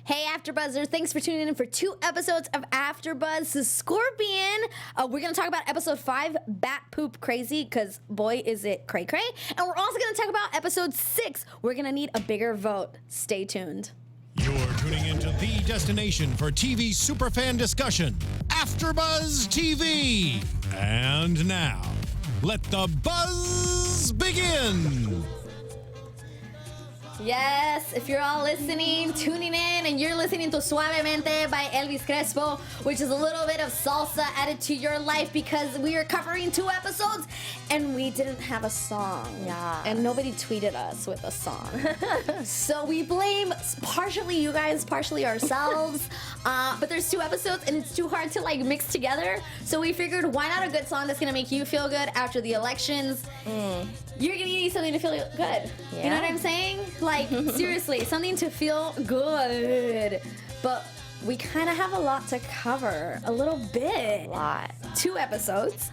Hey, AfterBuzzers, thanks for tuning in for 2 episodes of AfterBuzz. The Scorpion. We're going to talk about episode 5, Bat Poop Crazy, because boy, is it cray-cray. And we're also going to talk about episode 6. We're going to need a bigger vote. Stay tuned. You're tuning into the destination for TV superfan discussion, AfterBuzz TV. And now, let the buzz begin. Yes, if you're all listening, tuning in, and you're listening to Suavemente by Elvis Crespo, which is a little bit of salsa added to your life because we are covering 2 episodes and we didn't have a song. Yeah. And nobody tweeted us with a song. So we blame partially you guys, partially ourselves. But there's 2 episodes and it's too hard to like mix together. So we figured, why not a good song that's gonna make you feel good after the elections? You're gonna need something to feel good. Yeah. You know what I'm saying? Like, seriously, something to feel good. But we kind of have a lot to cover. A little bit. A lot. 2 episodes.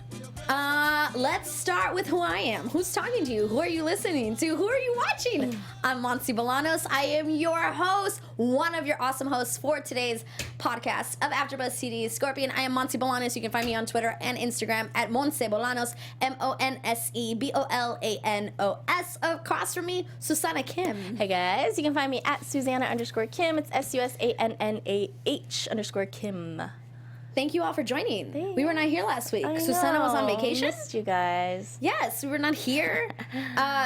Let's start with who I am. Who's talking to you? Who are you listening to? Who are you watching? I'm Monse Bolanos. I am your host, one of your awesome hosts for today's podcast of AfterBuzz CD Scorpion. I am Monse Bolanos. You can find me on Twitter and Instagram at Monse Bolanos, MonseBolanos. Across from me, Susana Kim. Hey guys, you can find me at Susanna_Kim. It's SUSANNAH_Kim. Thank you all for joining. Thanks. We were not here last week. I Susanna was on know. vacation. Missed you guys. Yes, we were not here.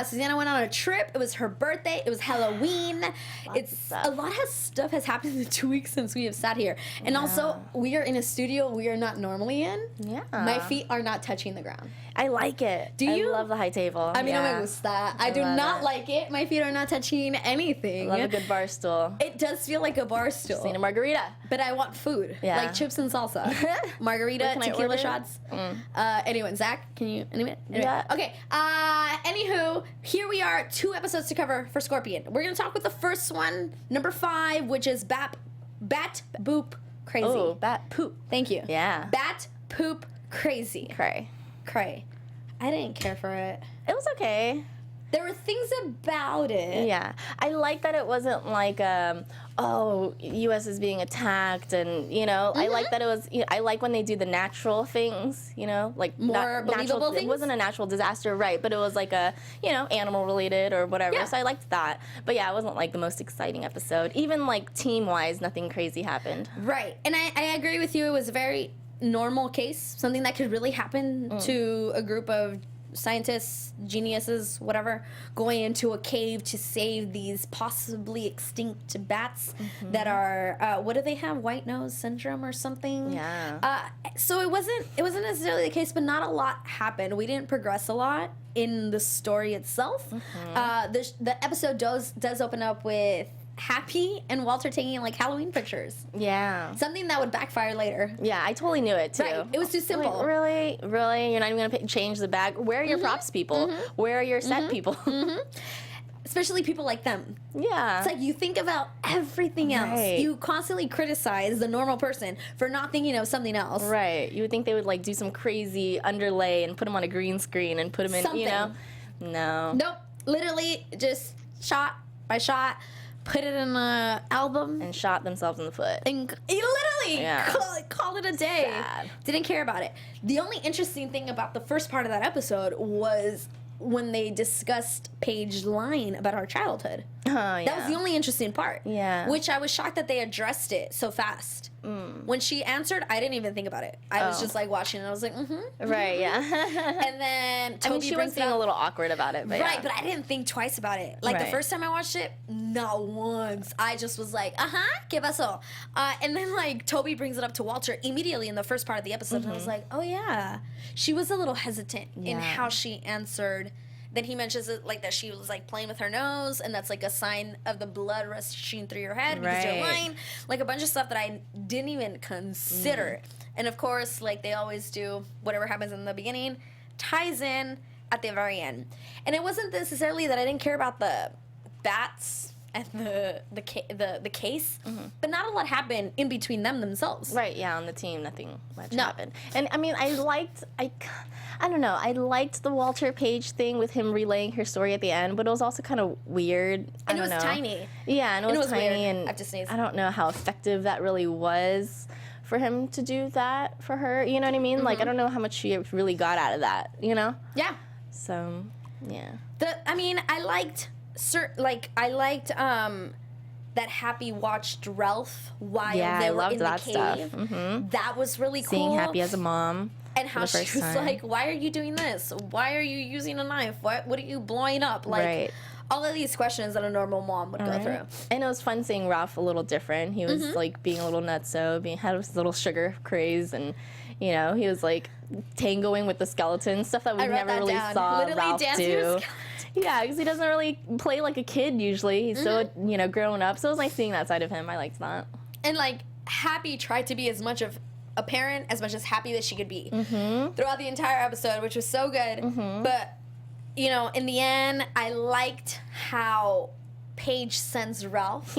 Susanna went on a trip. It was her birthday. It was Halloween. A lot of stuff has happened in the 2 weeks since we have sat here. And also, we are in a studio we are not normally in. Yeah. My feet are not touching the ground. I like it. Do you? I love the high table. I mean, no yeah. me gusta. I do love not it. like it. My feet are not touching anything. Love a good bar stool. It does feel like a bar stool. Seen a margarita. But I want food, Yeah. like chips and salsa, margarita, What can I tequila order? shots. Anyway, Zach, can you? Anyway. Yeah. Okay. Anywho, here we are, 2 episodes to cover for Scorpion. We're gonna talk with the first one, number 5, which is Bat Boop Crazy. Oh, bat poop. Thank you. Yeah. Bat Poop Crazy. Cray. I didn't care for it. It was okay. There were things about it. Yeah. I like that it wasn't like, U.S. is being attacked and, I like that it was, I like when they do the natural things, like More believable things? It wasn't a natural disaster, right, but it was like a, animal related or whatever. Yeah. So I liked that. But yeah, it wasn't like the most exciting episode. Even like team-wise, nothing crazy happened. Right. And I agree with you. It was a very normal case, something that could really happen to a group of scientists, geniuses, whatever, going into a cave to save these possibly extinct bats that are, what do they have? White nose syndrome or something? Yeah. So it wasn't necessarily the case, but not a lot happened. We didn't progress a lot in the story itself. The episode does open up with Happy and Walter taking like Halloween pictures. Yeah. Something that would backfire later. Yeah, I totally knew it too. Right. It was too simple. Like, really? You're not even gonna change the bag? Where are your props people? Where are your set people? Especially people like them. Yeah. It's like you think about everything else. Right. You constantly criticize the normal person for not thinking of something else. Right. You would think they would like do some crazy underlay and put them on a green screen and put them in, Something. No. Nope. Literally just shot by shot, put it in an album. And shot themselves in the foot. And literally Yeah. call it a day. Sad. Didn't care about it. The only interesting thing about the first part of that episode was when they discussed Paige's line about our childhood. Oh, yeah. That was the only interesting part. Yeah. Which I was shocked that they addressed it so fast. When she answered, I didn't even think about it. I was just like watching and I was like, Right, yeah. And then Toby she brings was being it up. a little awkward about it, but Right, yeah. but I didn't think twice about it. Like the Right. first time I watched it, not once. I just was like, ¿qué pasó? And then like Toby brings it up to Walter immediately in the first part of the episode, and I was like, oh yeah. She was a little hesitant in Yeah. how she answered. Then he mentions it like that she was like playing with her nose, and that's like a sign of the blood rushing through your head because you're Right. lying. Like a bunch of stuff that I didn't even consider. And of course, like they always do, whatever happens in the beginning ties in at the very end. And it wasn't necessarily that I didn't care about the bats and the case, but not a lot happened in between themselves. Right, yeah, on the team, nothing much happened. And I mean, I don't know, I liked the Walter Page thing with him relaying her story at the end, but it was also kind of weird. And it was tiny. Yeah, and it was tiny, weird. and I have to sneeze. I don't know how effective that really was for him to do that for her. You know what I mean? Like, I don't know how much she really got out of that, you know? Yeah. So, yeah. I liked that Happy watched Ralph while they were in the cave. Stuff. Mm-hmm. That was really cool. Seeing Happy as a mom. And how she was like, why are you doing this? Why are you using a knife? What are you blowing up? Like, all of these questions that a normal mom would go through. And it was fun seeing Ralph a little different. He was like being a little nutso, had his little sugar craze, and you know, he was like tangoing with the skeleton, stuff that we never really saw Ralph do. Yeah, because he doesn't really play like a kid usually. He's so, you know, grown up. So it was nice seeing that side of him. I liked that. And like, Happy tried to be as much of a parent as much as happy that she could be throughout the entire episode, which was so good. But, you know, in the end, I liked how Paige sends Ralph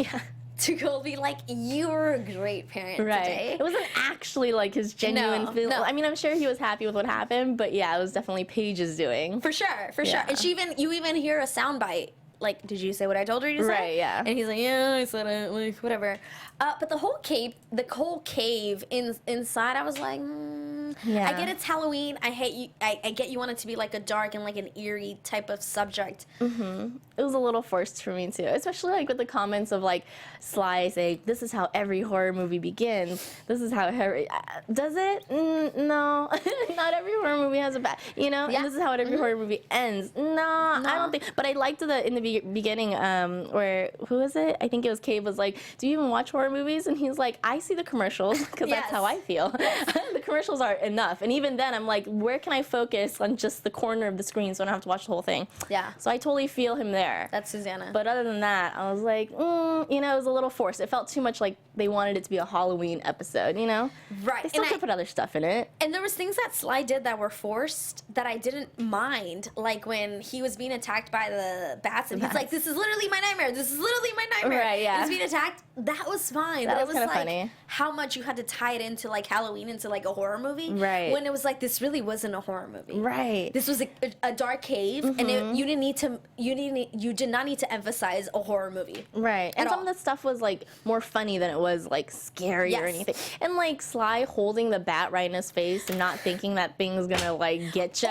to go be like, you were a great parent today. It wasn't actually like his genuine feel. No. I mean, I'm sure he was happy with what happened, but yeah, it was definitely Paige's doing. For sure. And you even hear a soundbite. Like, did you say what I told her to say? Right, yeah. And he's like, yeah, I said it, like, whatever. But the whole cave inside, I was like, I get it's Halloween. I get you want it to be like a dark and like an eerie type of subject. It was a little forced for me too, especially like with the comments of like Sly saying, "This is how every horror movie begins. This is how does it? No, not every horror movie has a bad, you know. And this is how every horror movie ends. No, I don't think. But I liked in the beginning where who was it? I think it was Cave was like, "Do you even watch horror movies?" And he's like, "I see the commercials because that's how I feel. The commercials are enough." And even then, I'm like, "Where can I focus on just the corner of the screen so I don't have to watch the whole thing?" Yeah. So I totally feel him there. That's Susanna. But other than that, I was like, you know, it was a little forced. It felt too much like they wanted it to be a Halloween episode, you know? Right. They still could put other stuff in it. And there was things that Sly did that were forced that I didn't mind. Like when he was being attacked by the bats and he's like, this is literally my nightmare. This is literally my nightmare. Right, yeah. He was being attacked. That was fine. That but was it was kind of like funny. How much you had to tie it into like Halloween, into like a horror movie. Right. When it was like, this really wasn't a horror movie. Right. This was a dark cave and you did not need to emphasize a horror movie. Right. And some of the stuff was like more funny than it was like scary or anything. And like Sly holding the bat right in his face and not thinking that thing's gonna like get you.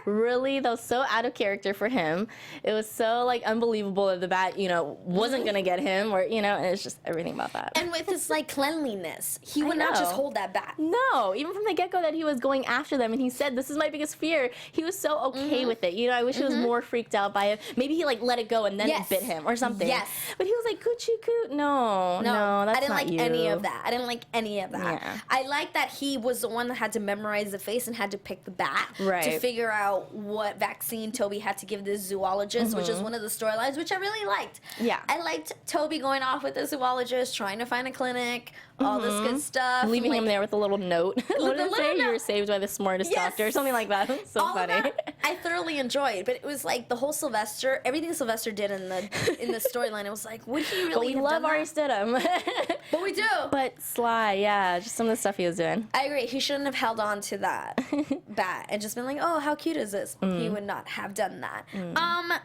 Really, that was so out of character for him. It was so like unbelievable that the bat, you know, wasn't gonna get him, or you know, and it's just everything about that. And with his like cleanliness, he would not just hold that bat. No, even from the get-go that he was going after them, and he said, "This is my biggest fear." He was so okay with it. You know, I wish he was more freaked out by it. Maybe he like let it go and then it bit him or something. Yes. But he was like, "Coochie coo." No, that's I didn't not like you. any of that. I didn't like any of that. Yeah. I like that he was the one that had to memorize the face and had to pick the bat to figure out what vaccine Toby had to give this zoologist, which is one of the storylines, which I really liked. Yeah. I liked Toby going off with the zoologist, trying to find a clinic, all this good stuff. Leaving him there with a little note. What did it say? note. You were saved by the smartest doctor or something like that. So all funny. Of that I thoroughly enjoyed, but it was like the whole Sylvester, everything Sylvester did in the storyline. It was like, would he really? But we have love done Ari that? Stidham. But we do. But Sly, yeah, just some of the stuff he was doing. I agree. He shouldn't have held on to that bat and just been like, "Oh, how cute is this?" He would not have done that.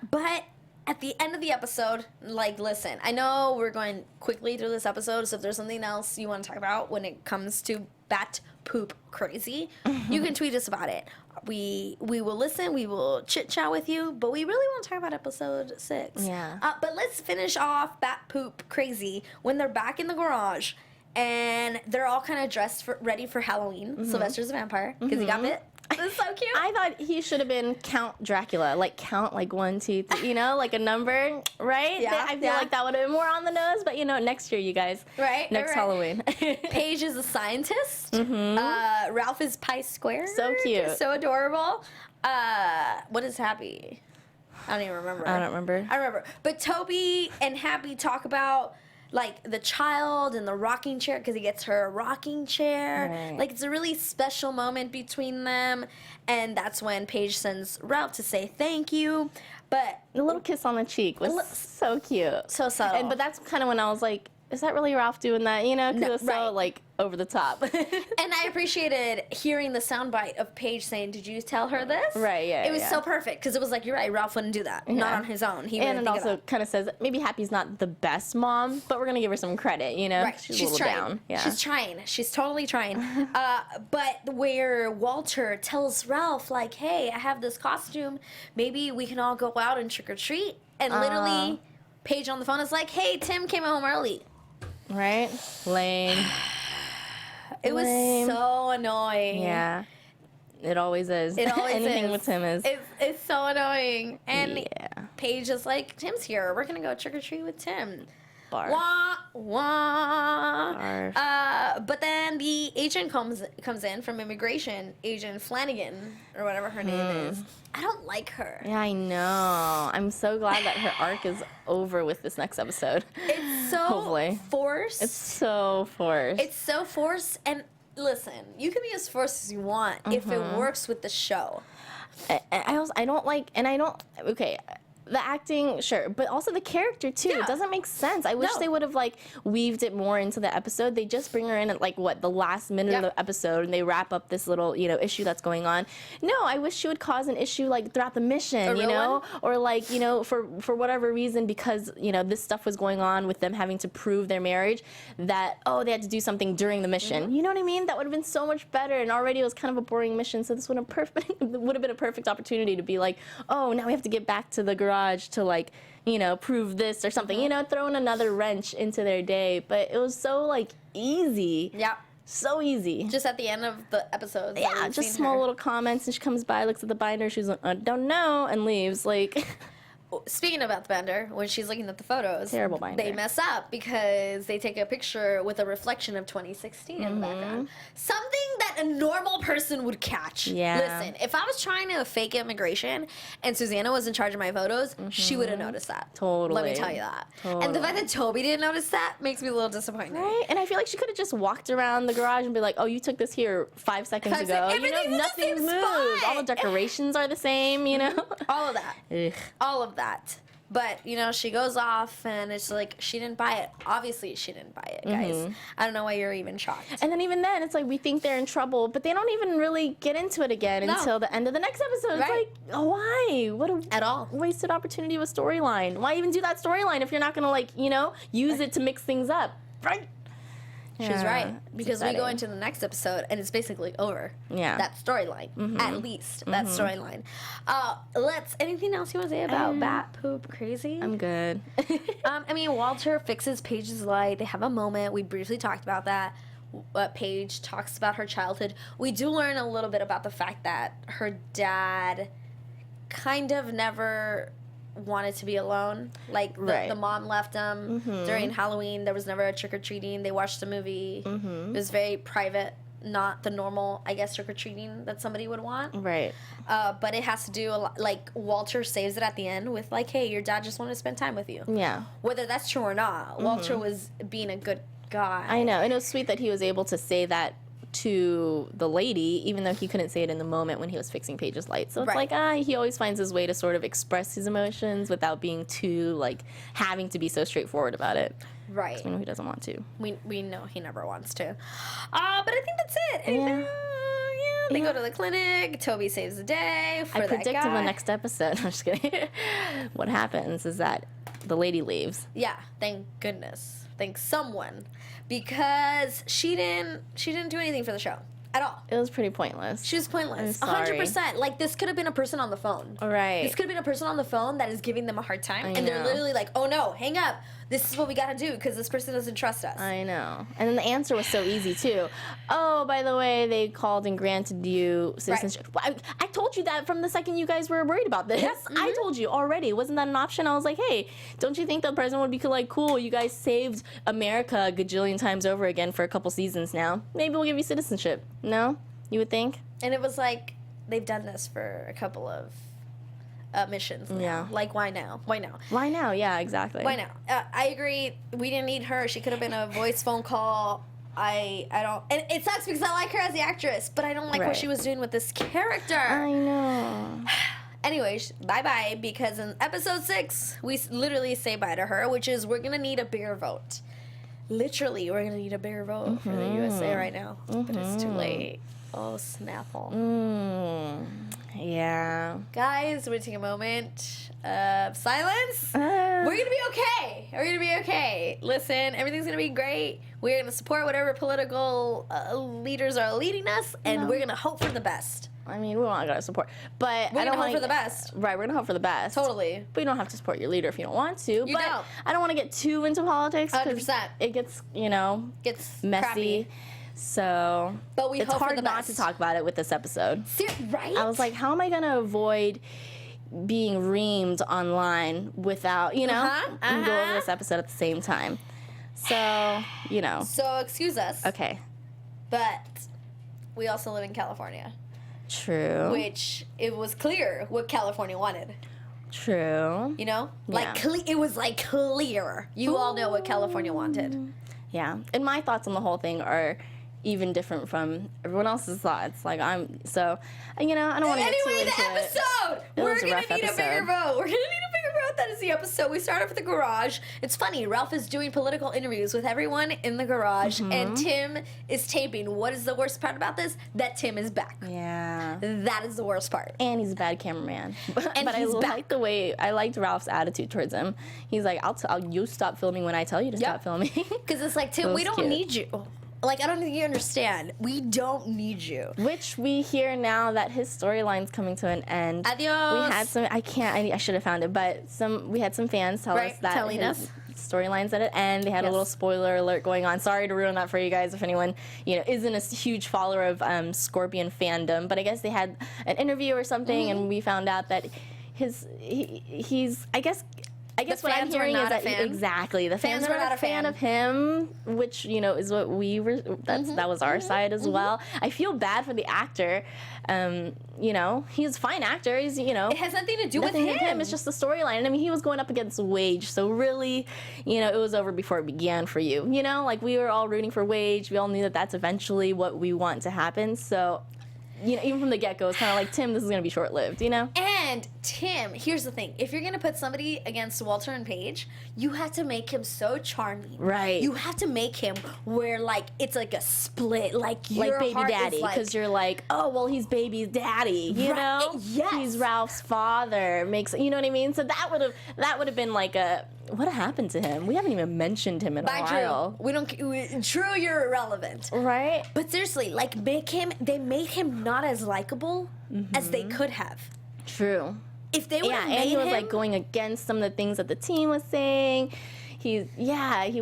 But at the end of the episode, like, listen, I know we're going quickly through this episode, so if there's something else you want to talk about when it comes to bat poop crazy, you can tweet us about it. We will listen, we will chit chat with you, but we really want to talk about episode 6. Yeah. But let's finish off bat poop crazy when they're back in the garage and they're all kind of dressed ready for Halloween. Sylvester's a vampire because he got bit. This is so cute. I thought he should have been Count Dracula, like count like 1, 2, 3, you know, like a number, right? Yeah, I feel like that would have been more on the nose, but you know, next year, you guys. Right. Next Halloween. Paige is a scientist. Ralph is Pi Square. So cute. So adorable. What is Happy? I don't even remember. I don't remember. I remember. But Toby and Happy talk about like the child in the rocking chair because he gets her a rocking chair. Right. Like, it's a really special moment between them, and that's when Paige sends Ralph to say thank you. But The little kiss on the cheek was so cute. so subtle. But that's kind of when I was like, is that really Ralph doing that? You know, because No, it was so right. like over the top. And I appreciated hearing the soundbite of Paige saying, "Did you tell her this?" Right, yeah, It was yeah. so perfect because it was like, you're right, Ralph wouldn't do that, not Yeah. on his own. He And wouldn't it think of also that. kind of says maybe Happy's not the best mom, but we're gonna give her some credit, you know? Right, She's a little trying. down. Yeah. She's trying. She's totally trying. But where Walter tells Ralph, like, "Hey, I have this costume. Maybe we can all go out and trick or treat." And literally, Paige on the phone is like, "Hey, Tim came home early." Right? Lame. It was Lame. so annoying. Yeah. It always is. It always Anything is. with Tim is. It's so annoying. And Yeah. Paige is like, "Tim's here. We're gonna go trick or treat with Tim." Barf. Wah wah. Barf. But then the agent comes in from immigration, Agent Flanagan or whatever her name is. I don't like her. Yeah, I know. I'm so glad that her arc is over with this next episode. It's so Hopefully. forced. It's so forced. It's so forced. And listen, you can be as forced as you want if it works with the show. I don't like, and I don't, okay, the acting, sure, but also the character too. Yeah. It doesn't make sense. I wish No. they would have like weaved it more into the episode. They just bring her in at like what, the last minute of Yep. the episode, and they wrap up this little, you know, issue that's going on. No, I wish she would cause an issue like throughout the mission, A you real know, one? or like, you know, for whatever reason, because you know this stuff was going on with them having to prove their marriage, that they had to do something during the mission. You know what I mean? That would have been so much better. And already it was kind of a boring mission, so this would have been a perfect opportunity to be like, oh, now we have to get back to the garage to like, you know, prove this or something, you know, throwing another wrench into their day. But it was so like easy. Yeah. So easy. Just at the end of the episode. Yeah, just small little comments, and she comes by, looks at the binder, she's like, I don't know, and leaves. Like, Speaking about the binder, when she's looking at the photos, Terrible binder. they mess up because they take a picture with a reflection of 2016 in the background. Something that a normal person would catch. Yeah. Listen, if I was trying to fake immigration and Susanna was in charge of my photos, she would have noticed that. Totally. Let me tell you that. And the fact that Toby didn't notice that makes me a little disappointed. right? And I feel like she could have just walked around the garage and be like, oh, you took this here 5 seconds 5 ago. seconds. You know, Everything's in the nothing's same moved. spot. All the decorations are the same, you know? All of that. Ugh. All of that. But, you know, she goes off and it's like, she didn't buy it. Obviously, she didn't buy it, guys. I don't know why you're even shocked. And then even then, it's like we think they're in trouble, but they don't even really get into it again No. until the end of the next episode. Right. It's like, why? What a At all. wasted opportunity of a storyline. Why even do that storyline if you're not going to, like, you know, use it to mix things up? Right. She's Yeah, right. it's Because we go upsetting. into the next episode and it's basically over. Yeah. That storyline. At least. That storyline. Anything else you want to say about Bat Poop Crazy? I'm good. I mean, Walter fixes Paige's light. They have a moment. We briefly talked about that. Paige talks about her childhood. We do learn a little bit about the fact that her dad kind of never wanted to be alone. Like, Right. the mom left him during Halloween. There was never a trick-or-treating. They watched a movie. It was very private, not the normal, I guess, trick-or-treating that somebody would want. Right. But it has to do, like, Walter saves it at the end with, like, hey, your dad just wanted to spend time with you. Yeah. Whether that's true or not, Walter was being a good guy. I know. And it was sweet that he was able to say that to the lady, even though he couldn't say it in the moment when he was fixing Paige's light. So it's Right. like, he always finds his way to sort of express his emotions without being too, like, having to be so straightforward about it. Right. You know, he doesn't want to. We know he never wants to. But I think that's it. Yeah. They go to the clinic. Toby saves the day for I that predict in guy. the next episode, I'm just kidding, what happens is that the lady leaves. Yeah, thank goodness. Thank someone. Because she didn't do anything for the show at all. It was pretty pointless. She was pointless. I'm sorry. 100%. Like, this could have been a person on the phone. Right. This could have been a person on the phone that is giving them a hard time. I And they're know. literally like, oh no, hang up. This is what we gotta do because this person doesn't trust us. I know. And then the answer was so easy, too. Oh, by the way, they called and granted you citizenship. Well, I told you that from the second you guys were worried about this. I told you already. Wasn't that an option? I was like, hey, don't you think the president would be like, cool, you guys saved America a gajillion times over again for a couple seasons now. Maybe we'll give you citizenship. No? You would think? And it was like, they've done this for a couple of missions now. Yeah. Like, why now? Why now? Why now? Yeah, exactly. Why now? I agree. We didn't need her. She could have been a voice phone call. I don't. And it sucks because I like her as the actress, but I don't like what Right. she was doing with this character. I know. Anyways, bye-bye, because in episode 6, we literally say bye to her, which is we're going to need a bigger vote. Literally, we're going to need a bigger vote for the USA right now. But it's too late. Oh, Snapple. Yeah. Guys, we're going to take a moment of silence. We're going to be okay. We're going to be okay. Listen, everything's going to be great. We're going to support whatever political leaders are leading us, and we're going to hope for the best. I mean, we don't gotta support, but We're I don't gonna hope want for the best. Right, we're gonna hope for the best. Totally. But you don't have to support your leader if you don't want to. You but don't. I don't want to get too into politics. 100%. It gets, Gets messy. crappy. So But we it's hope for hard the not best. to talk about it with this episode. Right? I was like, how am I gonna avoid being reamed online without, and go over this episode at the same time? So, So excuse us. Okay. But we also live in California. True. Which it was clear what California wanted. True. Like Yeah. it was like clear. You all know what California wanted. Yeah, and my thoughts on the whole thing are even different from everyone else's thoughts. Like I don't want to get too Anyway, into the episode. It We're was a gonna rough need a bigger episode. vote. We're gonna need a bigger vote. That is the episode. We start off at the garage. It's funny. Ralph is doing political interviews with everyone in the garage, and Tim is taping. What is the worst part about this? That Tim is back. Yeah, That is the worst part. and he's a bad cameraman. But he's I back. I liked Ralph's attitude towards him. He's like, you stop filming when I tell you to stop filming. Because it's like, Tim, That we was don't cute. need you. Like, I don't think you understand. We don't need you. Which we hear now that his storyline's coming to an end. Adios. We had some. I should have found it, but we had some fans tell Right, us that telling his us. storyline's at an end. They had a Yes. little spoiler alert going on. Sorry to ruin that for you guys if anyone isn't a huge follower of Scorpion fandom, but I guess they had an interview or something, and we found out that he's I guess what I'm fans were hearing not is a that fan? exactly the fans Fans were were not not a fan of him, which is what we were. That was our side as well. I feel bad for the actor. He's a fine actor. He's It has nothing to do with nothing him. It's just the storyline. And I mean, he was going up against Wage, so really, it was over before it began for you. Like we were all rooting for Wage. We all knew that that's eventually what we want to happen. So. Even from the get-go, it's kind of like, Tim, this is going to be short-lived, And Tim, here's the thing. If you're going to put somebody against Walter and Paige, you have to make him so charming. Right. You have to make him where, like, it's like a split. Like, your Like baby heart is daddy, like, because you're like, oh, well, he's baby's daddy, Right, yes. He's Ralph's father. You know what I mean? So that would have been like what happened to him? We haven't even mentioned him in a while. True, you're irrelevant. Right? But seriously, like, they made him not as likable as they could have. True. If they would have made and he was him, like going against some of the things that the team was saying. He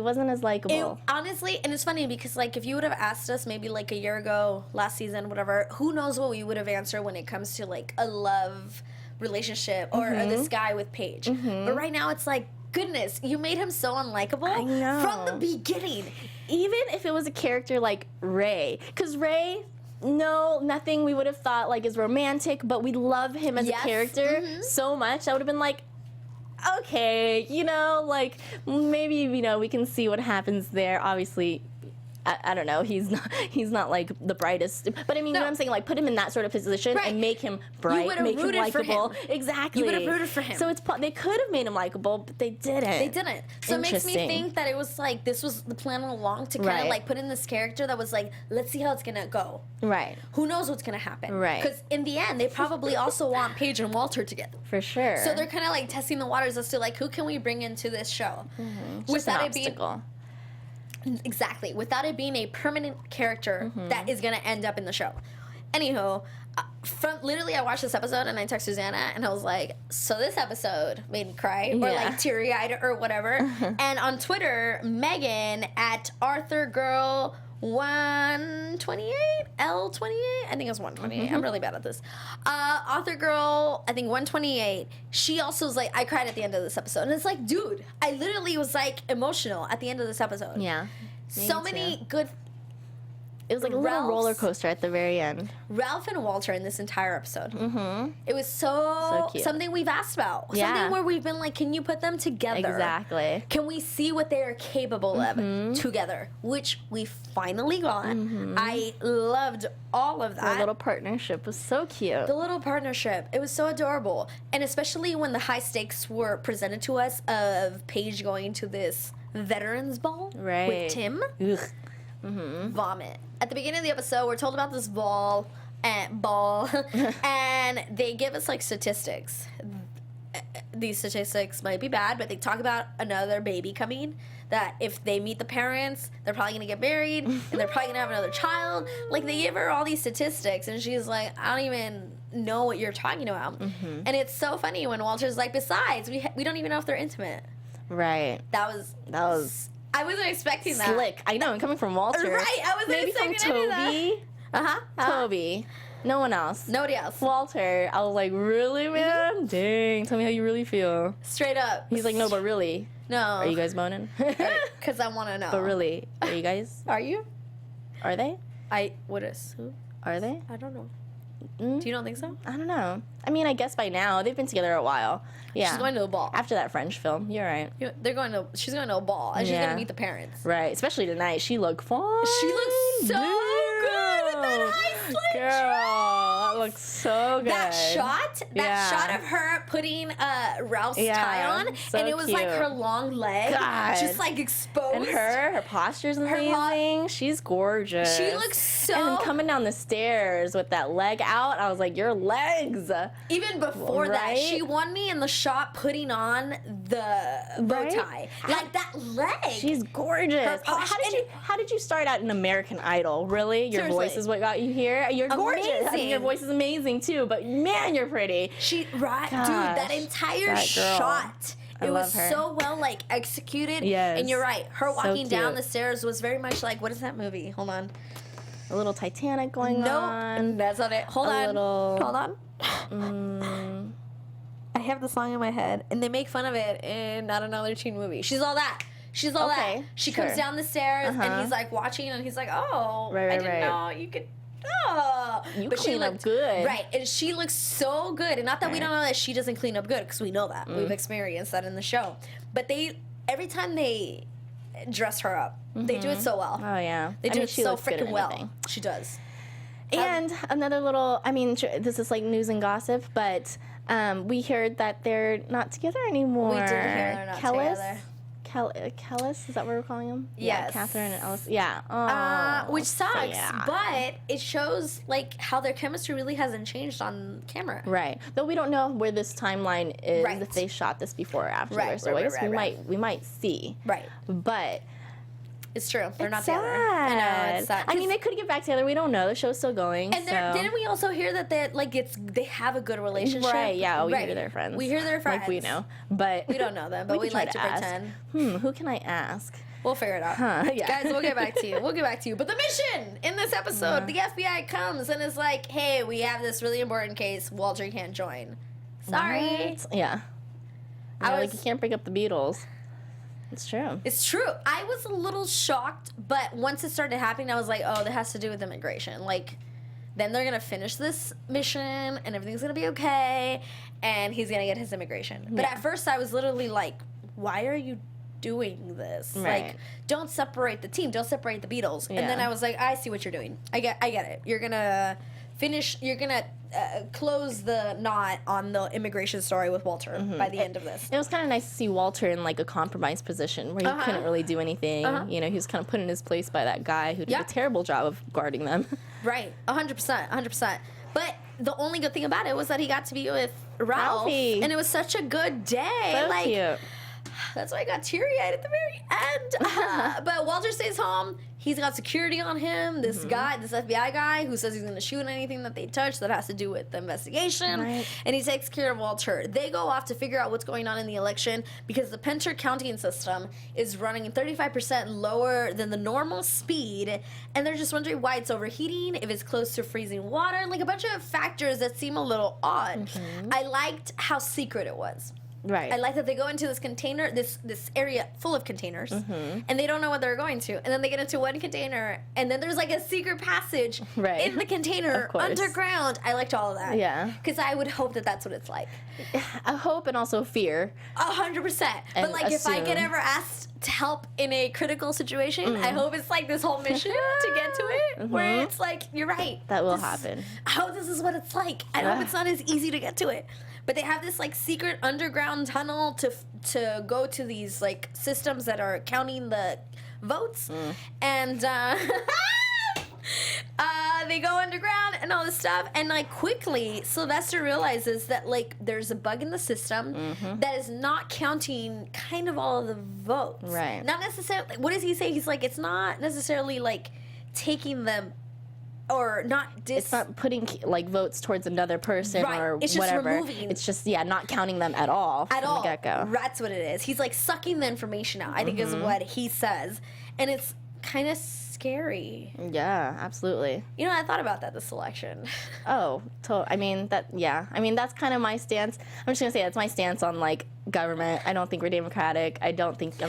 wasn't as likable. honestly, and it's funny because, like, if you would have asked us maybe like a year ago, last season, whatever, who knows what we would have answered when it comes to like a love relationship or this guy with Paige. But right now it's like, goodness, you made him so unlikable I know. from the beginning. Even if it was a character like Ray, because Ray, nothing we would have thought like is romantic, but we love him as Yes. a character so much. I would have been like, okay, like maybe we can see what happens there. Obviously, I don't know. He's not like the brightest, but I mean, you know what I'm saying? Like, put him in that sort of position Right. and make him bright, would've make him rooted for likable. him. Exactly. You would've rooted for him. So they could have made him likable, but they didn't. They didn't. So it makes me Interesting. think that it was like this was the plan all along to kind of Right. like put in this character that was like, let's see how it's gonna go. Right. Who knows what's gonna happen? Right. Because in the end, they probably also want Paige and Walter together. For sure. So they're kind of like testing the waters as to like who can we bring into this show just an it being obstacle. exactly without it being a permanent character that is gonna end up in the show. Anywho, from literally I watched this episode and I texted Susanna and I was like, so this episode made me cry or Yeah. like teary eyed or whatever. And on Twitter, Megan at ArthurGirl 128 L28, I think it was 128. I'm really bad at this. Author Girl, I think 128. She also was like, I cried at the end of this episode, and it's like, dude, I literally was like emotional at the end of this episode. Yeah. So Me many too. good. It was like a little Ralph's- roller coaster at the very end. Ralph and Walter in this entire episode. It was So cute. something we've asked about. Yeah. Something where we've been like, can you put them together? Exactly. Can we see what they are capable of together? Which we finally got. I loved all of that. Their little partnership was so cute. The little partnership. It was so adorable. And especially when the high stakes were presented to us of Paige going to this veterans ball Right. with Tim. Ugh. Vomit. At the beginning of the episode, we're told about this ball, and they give us like statistics. These statistics might be bad, but they talk about another baby coming. That if they meet the parents, they're probably gonna get married, and they're probably gonna have another child. Like they give her all these statistics, and she's like, I don't even know what you're talking about. And it's so funny when Walter's like, besides, we don't even know if they're intimate. Right. That was. I wasn't expecting that. Slick. I know, coming from Walter. Right, I wasn't Maybe from expecting any of that. Toby. Toby. No one else. Nobody else. Walter. I was like, really, man? Dang. Tell me how you really feel. Straight up. He's like, no, but really. No. Are you guys boning? Because I want to know. But really, are you guys? Are you? Are they? I would assume. Are they? I don't know. Mm? Do you not think so? I don't know. I mean, I guess by now they've been together a while. Yeah. She's going to a ball. After that French film, you're right. She's going to a ball, and she's Yeah. going to meet the parents. Right. Especially tonight, she looked fine. She looks so good with that high slit Girl, that looks so good. That shot of her putting Ralph's tie on, so and it was like cute. her long leg, God. just like exposed. And her posture's amazing. She's gorgeous. She looks so. And then coming down the stairs with that leg out, I was like, your legs. Even before that, Right? she won me in the shot putting on the bow Right? tie. Like that leg. She's gorgeous. Her How did you start out in American Idol? Really? Your Seriously. voice is what got you here? You're gorgeous. I mean, Amazing. your voice is amazing too, but man, you're pretty. Dude, that Gosh, entire that girl. shot. I It was love her. so well like executed. Yes. And you're right. Her So walking down cute. the stairs was very much like, what is that movie? Hold on. A little Titanic going on. No, that's not it. Hold A on. little- Hold on. I have the song in my head, and they make fun of it in not another teen movie. She's all that. She's all Okay, that. She sure. comes down the stairs, and Uh-huh. he's like watching, and he's like, "Oh, Right, I right, didn't right. know you could." Oh, You but she clean up looked good. right? And she looks so good, and not that we Right. don't know that she doesn't clean up good, because we know that we've experienced that in the show. But every time they dress her up, they do it so well. Oh yeah. They I do mean, it she so looks good in freaking well. anything. She does. And another little, I mean, this is like news and gossip, but we heard that they're not together anymore. We did hear they're not together. Kellis, is that what we're calling him? Yes. Yeah, Catherine and Ellis. Yeah. Which sucks, yeah. but it shows like how their chemistry really hasn't changed on camera. Right. Though we don't know where this timeline is, Right. if they shot this before or after. Right, So right, I guess right, we might see. Right. But It's true. They're not it's together. I know, sad. it's sad. I mean, they could get back together. We don't know. The show's still going. And didn't we also hear that they have a good relationship? Right, yeah, we Right. hear they're friends. We hear they're friends. Like we know. But We don't know them, but we can try like to ask. pretend. Who can I ask? We'll figure it out. Yeah. Guys, we'll get back to you. We'll get back to you. But the mission in this episode, the FBI comes and is like, hey, we have this really important case. Walter can't join. Sorry. What? Yeah. I Like was- you can't bring up the Beatles. It's true. It's true. I was a little shocked, but once it started happening, I was like, oh, that has to do with immigration. Like, then they're going to finish this mission, and everything's going to be okay, and he's going to get his immigration. But Yeah. at first, I was literally like, why are you doing this? Right. Like, don't separate the team. Don't separate the Beatles. And then Yeah. I was like, I see what you're doing. I get it. You're going to finish, you're going to close the knot on the immigration story with Walter by the end of this. It was kind of nice to see Walter in like a compromised position where he Uh-huh. couldn't really do anything. Uh-huh. You know, he was kind of put in his place by that guy who did Yeah. a terrible job of guarding them. Right, 100%, 100%. But the only good thing about it was that he got to be with Ralph, Ralphie. and it was such a good day. So like, cute. that's why I got teary-eyed at the very end. But Walter stays home. He's got security on him. This guy, this FBI guy, who says he's going to shoot anything that they touch that has to do with the investigation. Right. And he takes care of Walter. They go off to figure out what's going on in the election because the Pencher counting system is running 35% lower than the normal speed. And they're just wondering why it's overheating, if it's close to freezing water, like a bunch of factors that seem a little odd. I liked how secret it was. Right. I like that they go into this container, this area full of containers, and they don't know what they're going to. And then they get into one container, and then there's like a secret passage Right. in the container Of course. underground. I liked all of that. Yeah. Because I would hope that that's what it's like. A hope and also feer. 100%. But And like if I get assume. ever asked to help in a critical situation, I hope it's like this whole mission to get to it, where it's like, you're right. That will This- happen. I hope this is what it's like. I hope it's not as easy to get to it. But they have this like secret underground tunnel to go to these like systems that are counting the votes, and they go underground and all this stuff. And like quickly, Sylvester realizes that like there's a bug in the system that is not counting kind of all of the votes. Right. Not necessarily. What does he say? He's like, it's not necessarily like taking them. Or not It's not putting like votes towards another person Right. or It's just whatever. removing- It's just not counting them at all from the get-go. That's what it is. He's like sucking the information out, I think is what he says. And it's kind of scary. Yeah, absolutely. You know, I thought about that this election. Oh, I mean that's kind of my stance. I'm just gonna say that's my stance on like government. I don't think we're democratic. I don't think I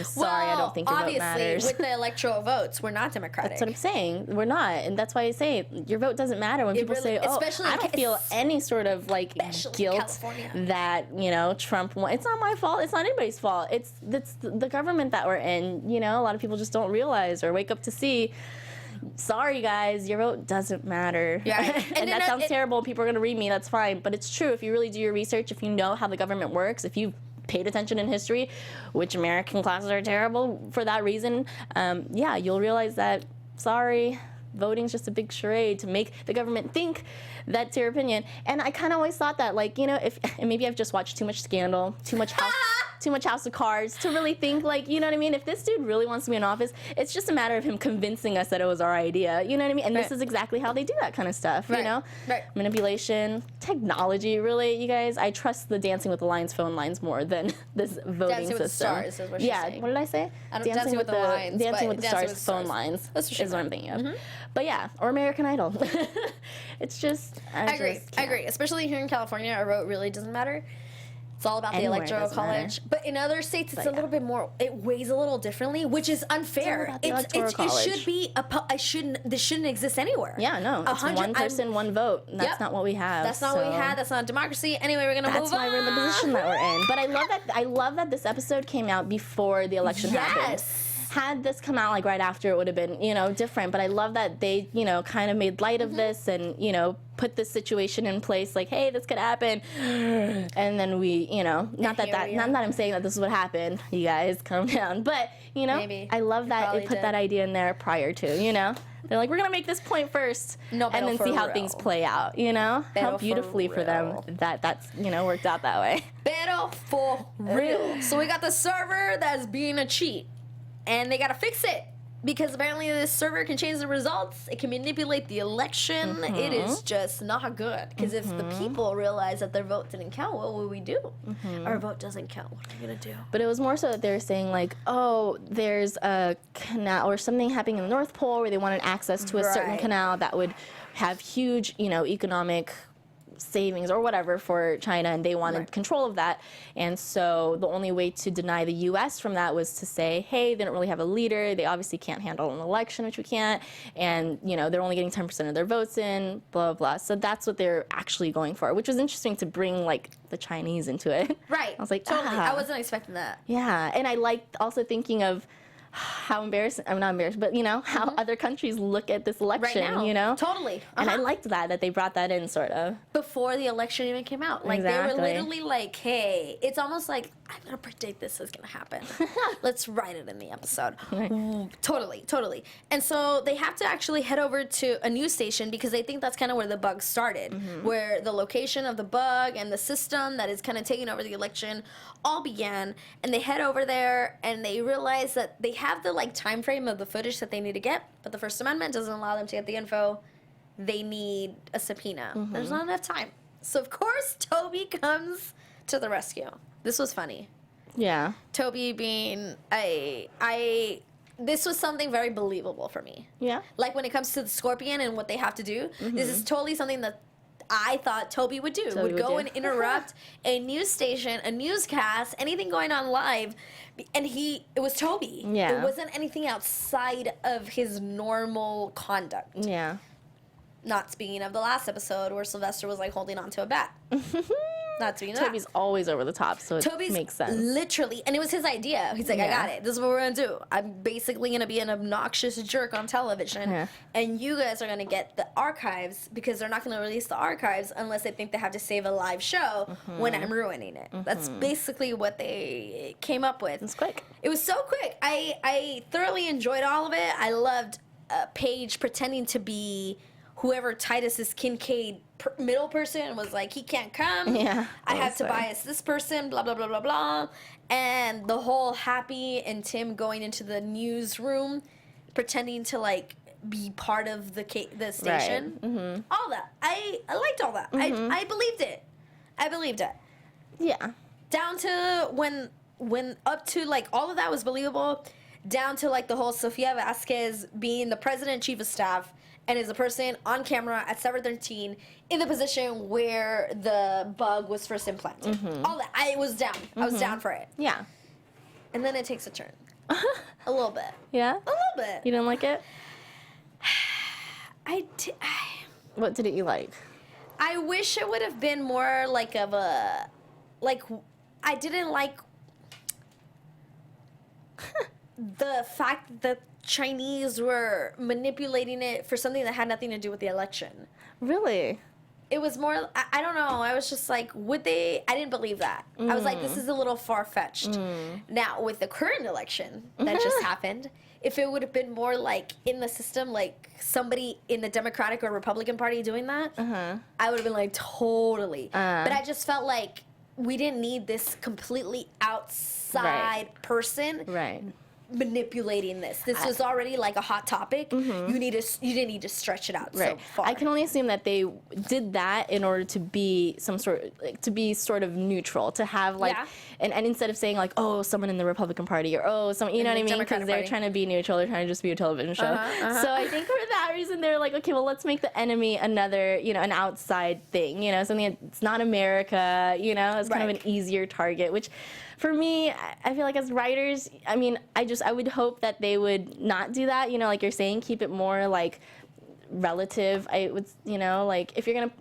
don't think your vote obviously, matters. with the electoral votes, we're not democratic. That's what I'm saying. We're not, and that's why I say your vote doesn't matter when people really- say, "Oh, especially I in don't Ca- feel any sort of like Especially in guilt California. that Trump won." It's not my fault. It's not anybody's fault. It's the government that we're in. A lot of people just don't realize or wake up to see. Sorry, guys, your vote doesn't matter. Yeah. and that sounds terrible. People are going to read me. That's fine. But it's true. If you really do your research, if you know how the government works, if you've paid attention in history, which American classes are terrible for that reason, you'll realize that, sorry, voting's just a big charade to make the government think that's your opinion. And I kind of always thought that, and maybe I've just watched too much Scandal, too much House of Cards to really think, you know what I mean? If this dude really wants to be in office, it's just a matter of him convincing us that it was our idea. You know what I mean? And this is exactly how they do that kind of stuff, Right. Right. Manipulation, technology, really, you guys. I trust the Dancing with the Lions phone lines more than this voting Dancing with the system. Stars is what she's saying. What did I say? Dancing with the Lions, Dancing but with the Dancing Stars with the phone Stars. lines That's what she's is what I'm thinking of. But yeah, or American Idol. It's just, I agree. Especially here in California, our vote really doesn't matter. It's all about Anywhere the electoral doesn't college. matter. But in other states, it's a little bit more. It weighs a little differently, which is unfair. about the electoral college. It should be. This shouldn't exist anywhere. Yeah, no. It's one person, one vote. And that's Yep. not what we have. That's not what we had. That's not democracy. Anyway, we're gonna move on. That's why we're in the position that we're in. But I love that this episode came out before the election happened. Yes. Had this come out right after, it would have been, different. But I love that they, kind of made light of this and, put this situation in place. Like, hey, this could happen. And then we, not that I'm saying that this is what happened. You guys, calm down. But, Maybe. I love that Probably it put did. that idea in there prior to, They're like, we're going to make this point first. No, and then pero see for how real. things play out, How Pero for beautifully for them real. that's, worked out that way. Pero for real. So we got the server that's being a cheat, and they gotta fix it because apparently this server can change the results. It can manipulate the election. It is just not good because if the people realize that their vote didn't count, what will we do? Our vote doesn't count. What are we gonna do? But it was more so that they were saying like, oh, there's a canal or something happening in the North Pole where they wanted access to a certain Right. canal that would have huge, economic savings or whatever for China, and they wanted Right. control of that. And so the only way to deny the U.S. from that was to say, hey, they don't really have a leader. They obviously can't handle an election, which we can't. And, they're only getting 10% of their votes in, blah, blah, blah. So that's what they're actually going for, which was interesting to bring, the Chinese into it. Right. I was like, totally. ah. I wasn't expecting that. Yeah, and I liked also thinking of how embarrassing, I'm not embarrassed, but how other countries look at this Right election, now. Totally. And I Uh-huh. liked that they brought that in sort of. Before the election even came out. Like, they were Exactly. literally like, hey, it's almost like, I'm going to predict this is going to happen. Let's write it in the episode. Ooh, totally. And so they have to actually head over to a news station because they think that's kind of where the bug started, where the location of the bug and the system that is kind of taking over the election all began. And they head over there and they realize that they have the, time frame of the footage that they need to get, but the First Amendment doesn't allow them to get the info. They need a subpoena. There's not enough time. So, of course, Toby comes to the rescue. This was funny. Yeah. Toby being this was something very believable for me. Yeah. Like when it comes to the scorpion and what they have to do, this is totally something that I thought Toby would do. Would go and interrupt a news station, a newscast, anything going on live. And it was Toby. Yeah. It wasn't anything outside of his normal conduct. Yeah. Not speaking of the last episode where Sylvester was like holding onto a bat. Not speaking of Toby's always over the top, so it makes sense. Literally, and it was his idea. He's like, I got it. This is what we're going to do. I'm basically going to be an obnoxious jerk on television, and you guys are going to get the archives because they're not going to release the archives unless they think they have to save a live show when I'm ruining it. That's basically what they came up with. It's quick. It was so quick. I thoroughly enjoyed all of it. I loved Paige pretending to be whoever Titus's Kincaid middle person was like, he can't come. Yeah. I have to bias this person, blah, blah, blah, blah, blah. And the whole Happy and Tim going into the newsroom, pretending to, like, be part of the station. Right. All that. I liked all that. I believed it. I believed it. Yeah. Down to when up to, like, all of that was believable, down to, like, the whole Sofia Vasquez being the president chief of staff and is a person on camera at 7:13 in the position where the bug was first implanted. All that. I was down. I was down for it. Yeah. And then it takes a turn. A little bit. Yeah? A little bit. You didn't like it? What didn't you like? I wish it would have been more like of a... Like, I didn't like the fact that Chinese were manipulating it for something that had nothing to do with the election. Really? It was more, I don't know, I was just like, would they, I didn't believe that. I was like, this is a little far-fetched. Now, with the current election that just happened, if it would have been more like in the system, like somebody in the Democratic or Republican Party doing that, I would have been like, totally. But I just felt like we didn't need this completely outside person manipulating this. This was already like a hot topic. You didn't need to stretch it out so far. I can only assume that they did that in order to be sort of neutral, to have like and instead of saying like, oh, someone in the Republican Party or oh, someone, you know what I mean, because they're trying to be neutral, they're trying to just be a television show. So I think for that reason they're like, okay, well, let's make the enemy another, an outside thing, something that's not America, it's kind of an easier target, which for me, I feel like as writers, I mean, I would hope that they would not do that, like you're saying, keep it more like relative. I would, like if you're going to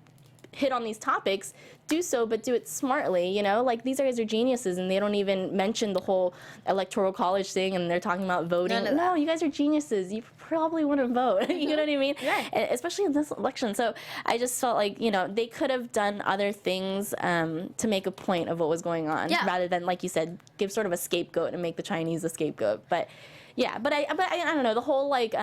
hit on these topics, do so, but do it smartly, like these guys are geniuses and they don't even mention the whole electoral college thing and they're talking about voting. No, you guys are geniuses. You probably wouldn't vote. You know what I mean? Especially in this election. So I just felt like, they could have done other things to make a point of what was going on rather than, like you said, give sort of a scapegoat and make the Chinese a scapegoat. But yeah, but I don't know, the whole like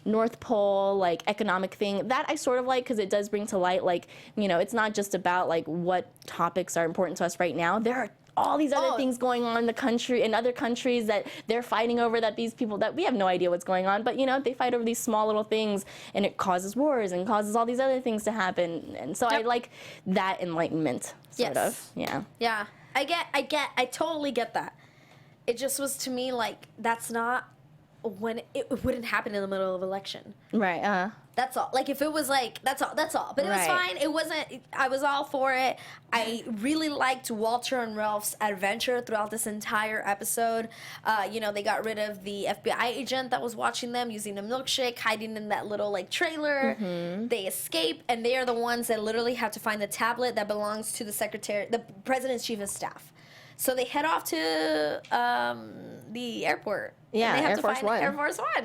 North Pole, like, economic thing, that I sort of like because it does bring to light, like, it's not just about, like, what topics are important to us right now. There are all these other things going on in the country, in other countries that they're fighting over, that these people, that we have no idea what's going on, but, they fight over these small little things, and it causes wars and causes all these other things to happen. And so I like that enlightenment, sort of. Yeah. Yeah. I totally get that. It just was, to me, like, that's not when it wouldn't happen in the middle of election. Right, That's all. Like, if it was like, that's all. But it was fine. It wasn't, I was all for it. I really liked Walter and Ralph's adventure throughout this entire episode. They got rid of the FBI agent that was watching them using a milkshake, hiding in that little, like, trailer. They escape, and they are the ones that literally have to find the tablet that belongs to the president's chief of staff. So they head off to the airport. Yeah, and they have Air to Force find One. Air Force One.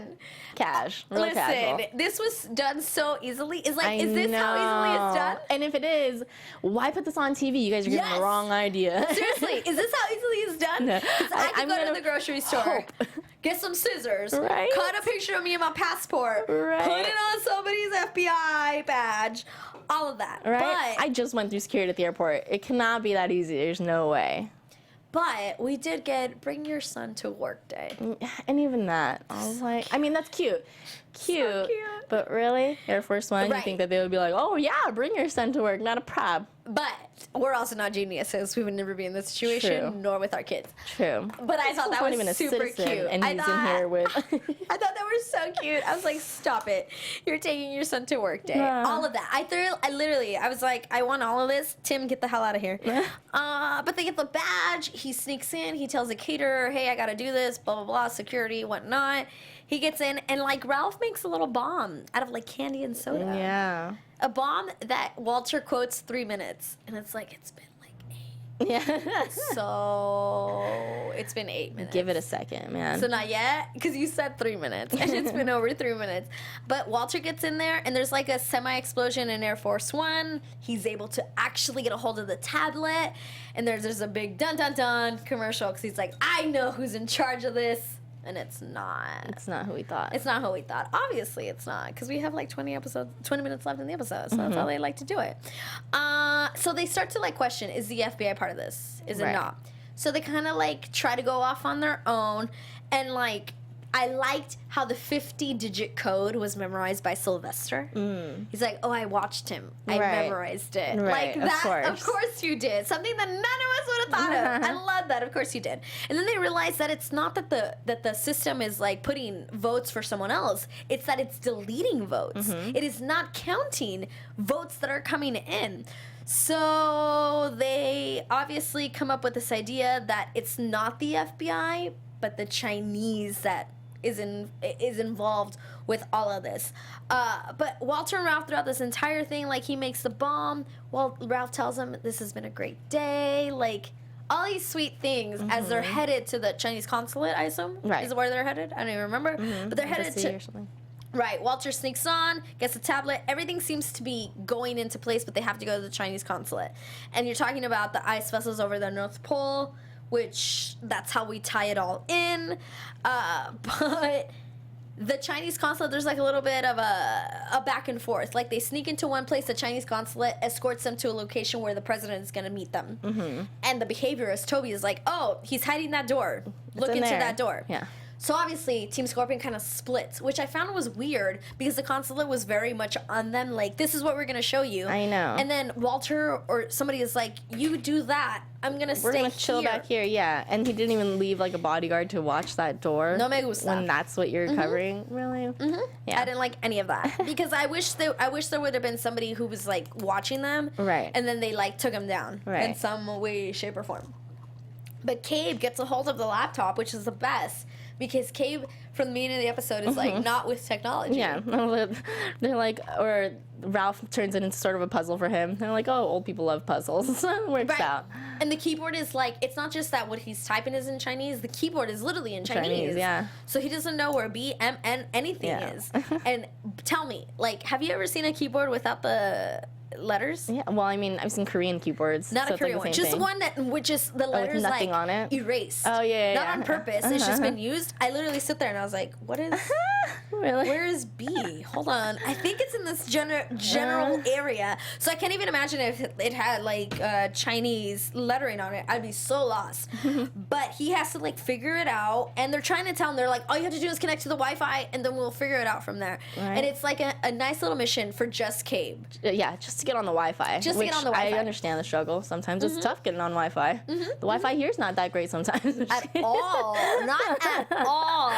Real casual. This was done so easily. It's like, is this how easily it's done? And if it is, why put this on TV? You guys are getting the wrong idea. Seriously, is this how easily it's done? No. I could go to the grocery store, get some scissors, cut a picture of me and my passport, put it on somebody's FBI badge, all of that. Right? But I just went through security at the airport. It cannot be that easy. There's no way. But we did get bring your son to work day. And even that, I was like, I mean, that's cute. cute. cute. But really, Air Force One, Right. you think that they would be like, oh yeah, bring your son to work, not a prob. But we're also not geniuses. We would never be in this situation, True. nor with our kids. True. But I thought that not was even a super citizen, cute. and I he's thought, in here with. I thought that was so cute. I was like, stop it. You're taking your son to work day. Yeah. All of that. I was like, I want all of this. Tim, get the hell out of here. But they get the badge. He sneaks in. He tells the caterer, hey, I got to do this, blah, blah, blah, security, whatnot. He gets in, and like Ralph makes a little bomb out of like candy and soda. Yeah. A bomb that Walter quotes 3 minutes. And it's like, it's been like 8. Yeah. So it's been 8 minutes. Give it a second, man. So not yet, because you said 3 minutes, and it's been over 3 minutes. But Walter gets in there, and there's like a semi-explosion in Air Force One. He's able to actually get a hold of the tablet, and there's a big dun-dun-dun commercial, because he's like, I know who's in charge of this. And it's not. It's not who we thought. It's not who we thought. Obviously, it's not, because we have like 20 minutes left in the episode, so that's how they like to do it. So they start to like question, is the FBI part of this? Is it Right. not? So they kind of like try to go off on their own, and like I liked how the 50-digit code was memorized by Sylvester. He's like, oh, I watched him. I Right. memorized it. Right, Like of that. Of course. course you did. Something that none of us would have thought of. I love that. Of course you did. And then they realize that it's not that the system is like putting votes for someone else. It's that it's deleting votes. It is not counting votes that are coming in. So they obviously come up with this idea that it's not the FBI, but the Chinese that is involved with all of this. But Walter and Ralph, throughout this entire thing, like, he makes the bomb. Well, Ralph tells him, this has been a great day. Like, all these sweet things as they're headed to the Chinese consulate, I assume. Right. Is where they're headed? I don't even remember. But they're headed Embassy to... or something. Right. Walter sneaks on, gets a tablet. Everything seems to be going into place, but they have to go to the Chinese consulate. And you're talking about the ice vessels over the North Pole, which that's how we tie it all in. But the Chinese consulate, there's like a little bit of a back and forth. Like, they sneak into one place, the Chinese consulate escorts them to a location where the president is going to meet them. And the behaviorist, Toby, is like, oh, he's hiding that door. Look in into there. that door. Yeah. So obviously, Team Scorpion kind of splits, which I found was weird because the consulate was very much on them, like, this is what we're going to show you. I know. And then Walter or somebody is like, you do that. I'm going to stay We're here. gonna chill back here, yeah. And he didn't even leave like a bodyguard to watch that door. No me gusta. When that's what you're covering, really? Yeah. I didn't like any of that because I wish there would have been somebody who was like watching them, Right. And then they like took them down in Right. some way, shape, or form. But Cabe gets a hold of the laptop, which is the best because Cabe, from the beginning of the episode, is like not with technology. Yeah, they're like, or Ralph turns it into sort of a puzzle for him. They're like, oh, old people love puzzles. It works Right. out. And the keyboard is like, it's not just that what he's typing is in Chinese, the keyboard is literally in Chinese. yeah. So he doesn't know where B, M, N, anything Yeah. is. And tell me, like, have you ever seen a keyboard without the letters? Yeah, well, I mean, I've seen Korean keyboards. Not so a it's like Korean the one, same just thing. one that which is the letters nothing like on it? erased. Oh, yeah, Not yeah. on purpose. It's just been used. I literally sit there and I was like, what is? Really? Where is B? Hold on. I think it's in this general area. So I can't even imagine if it had like Chinese lettering on it. I'd be so lost. But he has to like figure it out, and they're trying to tell him, they're like, all you have to do is connect to the Wi-Fi, and then we'll figure it out from there. Right. And it's like a nice little mission for just Cabe. Yeah, just to get on the Wi-Fi. Just to get on the which Wi-Fi. I understand the struggle. Sometimes it's tough getting on Wi-Fi. The Wi-Fi here is not that great sometimes. At all. Not at all.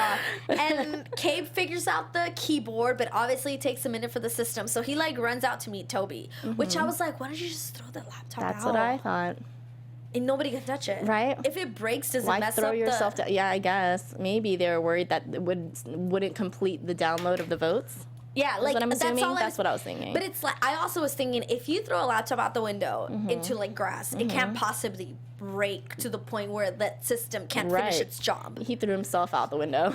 And Cabe figures out the keyboard, but obviously it takes a minute for the system. So he like runs out to meet Toby, which I was like, why don't you just throw the laptop out? That's what I thought. And nobody can touch it. Right. If it breaks, does it Why mess throw up yourself the... down? Yeah, I guess. Maybe they were worried that it wouldn't complete the download of the votes. Yeah, like what I'm that's assuming. all That's what I was thinking. But it's like, I also was thinking, if you throw a laptop out the window into like grass, it can't possibly break to the point where that system can't finish its job. He threw himself out the window.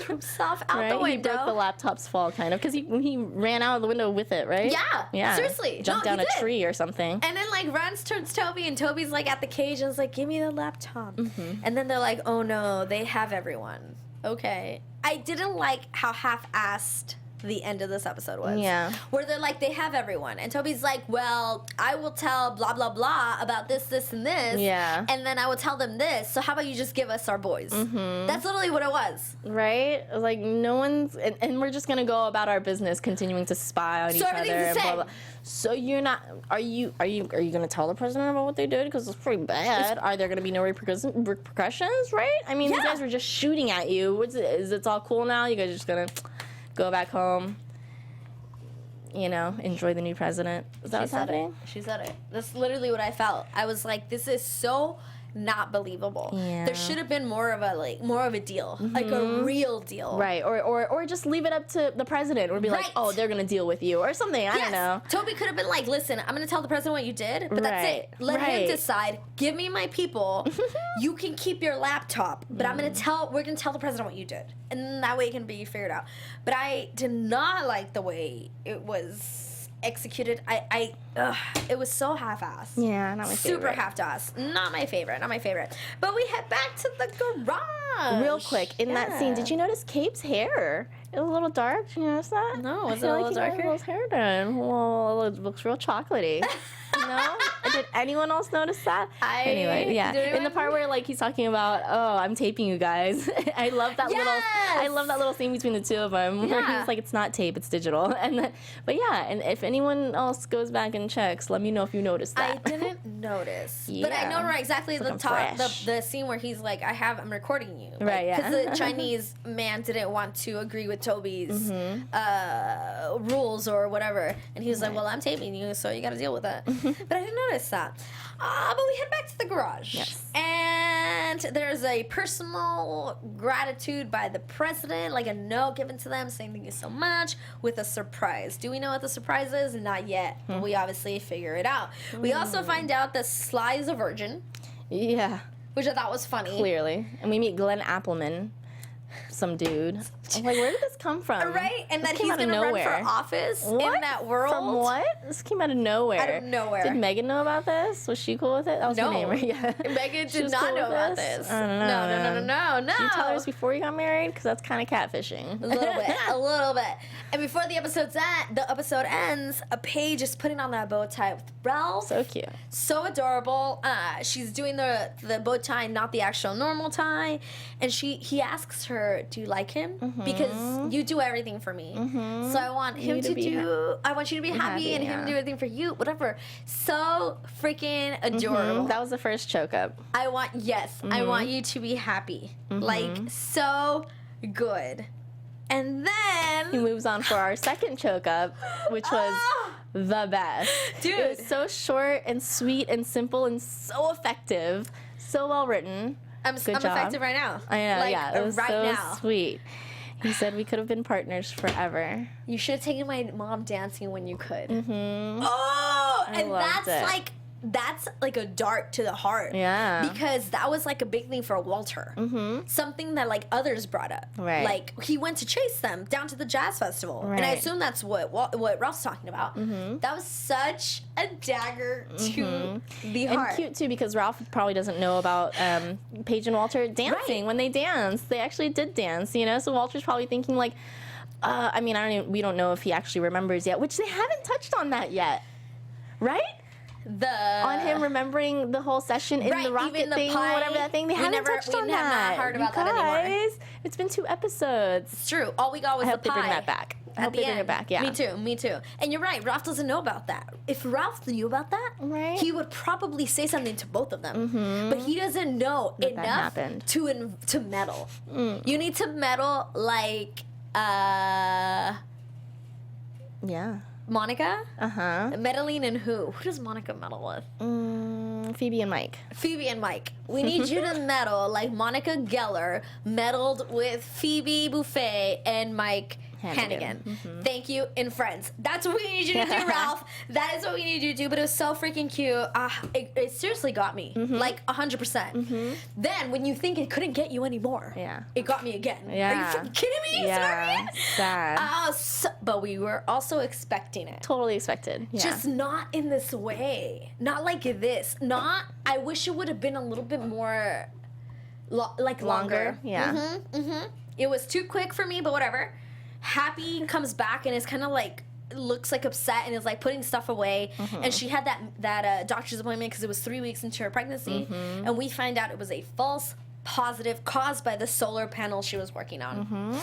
Himself out Right? the He window. broke the laptop's fall, kind of, because he ran out of the window with it, right? Yeah, Yeah. seriously. Jumped No, down he a did. tree or something. And then like runs towards Toby, and Toby's like at the cage and is like, give me the laptop. And then they're like, oh no, they have everyone. Okay. I didn't like how half-assed the end of this episode was. Yeah. Where they're like, they have everyone. And Toby's like, well, I will tell blah, blah, blah about this, this, and this. Yeah. And then I will tell them this. So how about you just give us our boys? Mm-hmm. That's literally what it was. Right? Like, no one's... And we're just going to go about our business continuing to spy on each other. everything's the and blah, same. blah. So you're not... Are you going to tell the president about what they did? Because it's pretty bad. Are there going to be no repercussions, right? I mean, Yeah. these guys were just shooting at you. Is it all cool now? You guys are just going to go back home, enjoy the new president? Is that what's happening? She said it. That's literally what I felt. I was like, this is so not believable. Yeah. There should have been more of a deal, like a real deal. Right, or just leave it up to the president, or be like, Right. oh, they're gonna deal with you, or something. I don't know. Toby could have been like, listen, I'm going to tell the president what you did, but that's Right, it. Let him right. decide. Give me my people. You can keep your laptop, but we're going to tell the president what you did. And then that way it can be figured out. But I did not like the way it was executed. It was so half-assed. Yeah, not my Super favorite. half-assed. Not my favorite. But we head back to the garage. Real quick, in that scene, did you notice Cape's hair? It was a little dark. Did you notice that? No, was I it feel a little he got darker? his hair done. Well, it looks real chocolatey. No? Did anyone else notice that? Anyway, yeah. did In the part where he's talking about, oh, I'm taping you guys. I love that little scene between the two of them where Yeah. he's like, it's not tape, it's digital. But yeah, and if anyone else goes back and checks, let me know if you noticed that. I didn't notice, but I Yeah. know exactly the Looking top, fresh. the scene where he's like, I'm recording you, Right, yeah. because the Chinese man didn't want to agree with Toby's rules or whatever, and he was like, well, I'm taping you, so you got to deal with it. But I didn't notice that. But we head back to the garage, Yes. and there's a personal gratitude by the president, like a note given to them saying thank you so much, with a surprise. Do we know what the surprise is? Not yet, but we obviously figure it out. We also find out that Sly is a virgin, Yeah, which I thought was funny. clearly. And we meet Glenn Appleman, some dude. I'm like, where did this come from? Right? And This that came he's out of going to run nowhere. for office What? in that world. From what? This came out of nowhere. Out of nowhere. Did Megan know about this? Was she cool with it? That was No. her name, right? Yeah. Megan She did was not cool know with about this? this. I don't know. No. Did you tell her this before you got married? Because that's kind of catfishing. A little bit. And before the episode ends, a Paige is putting on that bow tie with Ralph. So cute. So adorable. She's doing the bow tie, not the actual normal tie. And he asks her, do you like him? Because you do everything for me. So I want him You to to be do, I want you to be happy and him yeah. to do everything for you. Whatever. So freaking adorable. That was the first choke up. I want you to be happy. Like, so good. And He then, moves on for our second choke up, which was Ah! the best. Dude. It was so short and sweet and simple and so effective. So well written. I'm Good job. effective right now. I know, Like, yeah. It was right so now. sweet. He said we could have been partners forever. You should have taken my mom dancing when you could. Mm-hmm. Oh, I and loved it. that's like a dart to the heart. Yeah. Because that was like a big thing for Walter. Mm-hmm. Something that like others brought up. Right. Like he went to chase them down to the jazz festival, and I Right. assume that's what Ralph's talking about. That was such a dagger to the And heart. cute too, because Ralph probably doesn't know about Paige and Walter dancing. Right. When they danced, they actually did dance, So Walter's probably thinking like, we don't know if he actually remembers yet, which they haven't touched on that yet, right? On him remembering the whole session in Right, the rocket even the thing, pie. or whatever that thing. They haven't touched on we have that. not heard about You that anymore. guys, it's been 2 episodes. It's true. All we got was I hope the they pie. bring that back. I At hope the they bring end. it back. Yeah. Me too. And you're right. Ralph doesn't know about that. If Ralph knew about that, Right. he would probably say something to both of them. But he doesn't know that enough happened. to meddle. You need to meddle like Yeah. Monica. Uh-huh. Meddling in who? Who does Monica meddle with? Phoebe and Mike. Phoebe and Mike. We need you to meddle like Monica Geller meddled with Phoebe Buffet and Mike Hannigan. Thank you, in Friends. That's what we need you to do, Ralph. That is what we need you to do. But it was so freaking cute. It seriously got me, like 100%. Then when you think it couldn't get you anymore, Yeah. it got me again. Yeah. Are you freaking kidding me? Yeah. Sorry. Sad. But we were also expecting it. Totally expected. Yeah. Just not in this way. Not like this. I wish it would have been a little bit more, longer. Yeah. It was too quick for me, but whatever. Happy comes back and is kind of like looks like upset and is like putting stuff away. And she had that doctor's appointment because it was 3 weeks into her pregnancy, and we find out it was a false positive caused by the solar panel she was working on.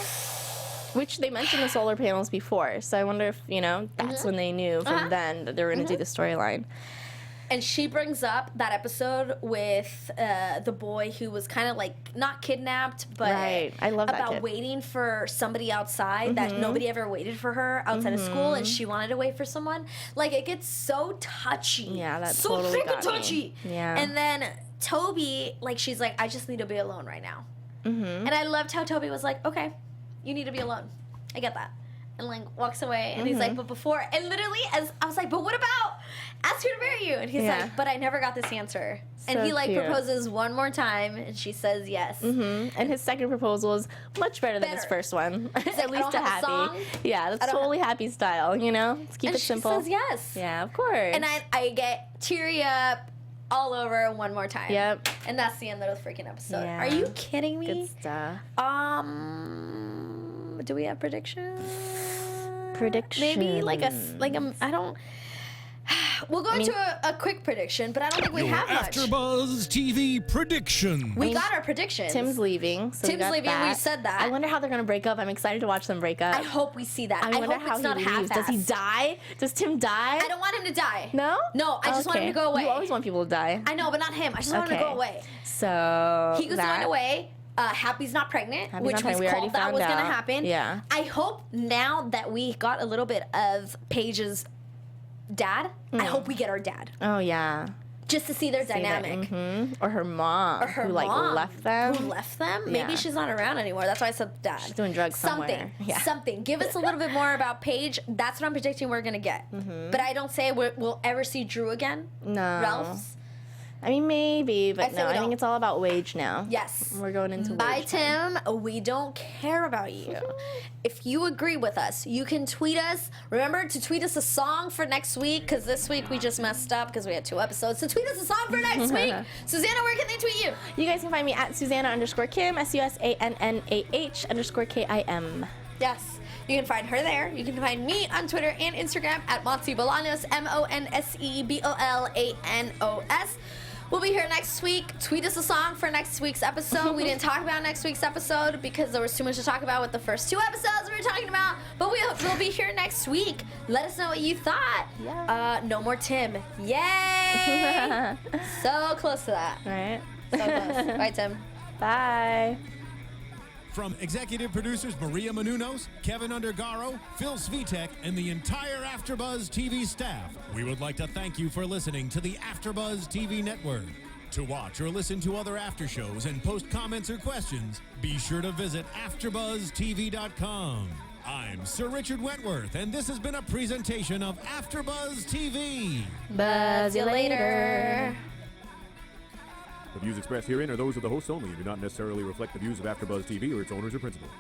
Which they mentioned the solar panels before, so I wonder if that's when they knew from then that they were going to do the storyline. And she brings up that episode with the boy who was kind of like not kidnapped, but Right. I love that about kid. waiting for somebody outside that nobody ever waited for her outside of school, and she wanted to wait for someone. Like, it gets so touchy. Yeah, that so totally freaking got me. touchy. Yeah. And then Toby, like, she's like, I just need to be alone right now. And I loved how Toby was like, okay, you need to be alone. I get that. And like walks away, and he's like, but before, and literally, as I was like, but what about ask her to marry you? And he's Yeah. like, but I never got this answer. And So he like cute. proposes one more time, and she says yes. And his second proposal is much better than his Better. first one. At I least don't a have a song. Happy. Yeah, that's I don't totally Happy style, Let's keep And it she simple. says yes. Yeah, of course. And I get teary up all over one more time. Yep. And that's the end of the freaking episode. Yeah. Are you kidding me? Good stuff. Do we have predictions? Maybe like I don't. We'll go into a quick prediction, but I don't think we Your have much. AfterBuzz TV prediction. We got our predictions. Tim's leaving. So Tim's got leaving, that. we said that. I wonder how they're gonna break up. I'm excited to watch them break up. I hope we see that. I wonder hope how it's not he leaves. Does he half-assed. die? Does Tim die? I don't want him to die. No? No, I just want him to go away. You always want people to die. I know, but not him. I just want him to go away. So He was going away. Happy's not pregnant, Happy's which not pregnant. we We already called that found was going to out. happen. Yeah. I hope now that we got a little bit of Paige's dad, I hope we get our dad. Oh yeah. Just to see their dynamic. Or her mom. Or her who like mom. left them. Who left them? Maybe Yeah. she's not around anymore. That's why I said dad. She's doing drugs somewhere. Something. Yeah. Something. Give us a little bit more about Paige. That's what I'm predicting we're going to get. But I don't say we'll ever see Drew again. No. Ralph's. I mean maybe, but say no, we I don't. think it's all about Wage now. Yes. We're going into Bye, Wage time. Tim. We don't care about you. If you agree with us, you can tweet us. Remember to tweet us a song for next week, because this week we just messed up because we had 2 episodes. So tweet us a song for next week. Susanna, where can they tweet you? You guys can find me at Susanna_Kim, SUSANNAH_KIM. Yes. You can find her there. You can find me on Twitter and Instagram at Monse Bolanos, MONSEBOLANOS. We'll be here next week. Tweet us a song for next week's episode. We didn't talk about next week's episode because there was too much to talk about with the first 2 episodes we were talking about. But we'll be here next week. Let us know what you thought. Yeah. No more Tim. Yay! So close to that. Right. So close. Bye, Tim. Bye. From executive producers Maria Menounos, Kevin Undergaro, Phil Svitek, and the entire AfterBuzz TV staff, we would like to thank you for listening to the AfterBuzz TV network. To watch or listen to other after shows and post comments or questions, be sure to visit AfterBuzzTV.com. I'm Sir Richard Wentworth, and this has been a presentation of AfterBuzz TV. Buzz See you later. The views expressed herein are those of the hosts only and do not necessarily reflect the views of AfterBuzz TV or its owners or principals.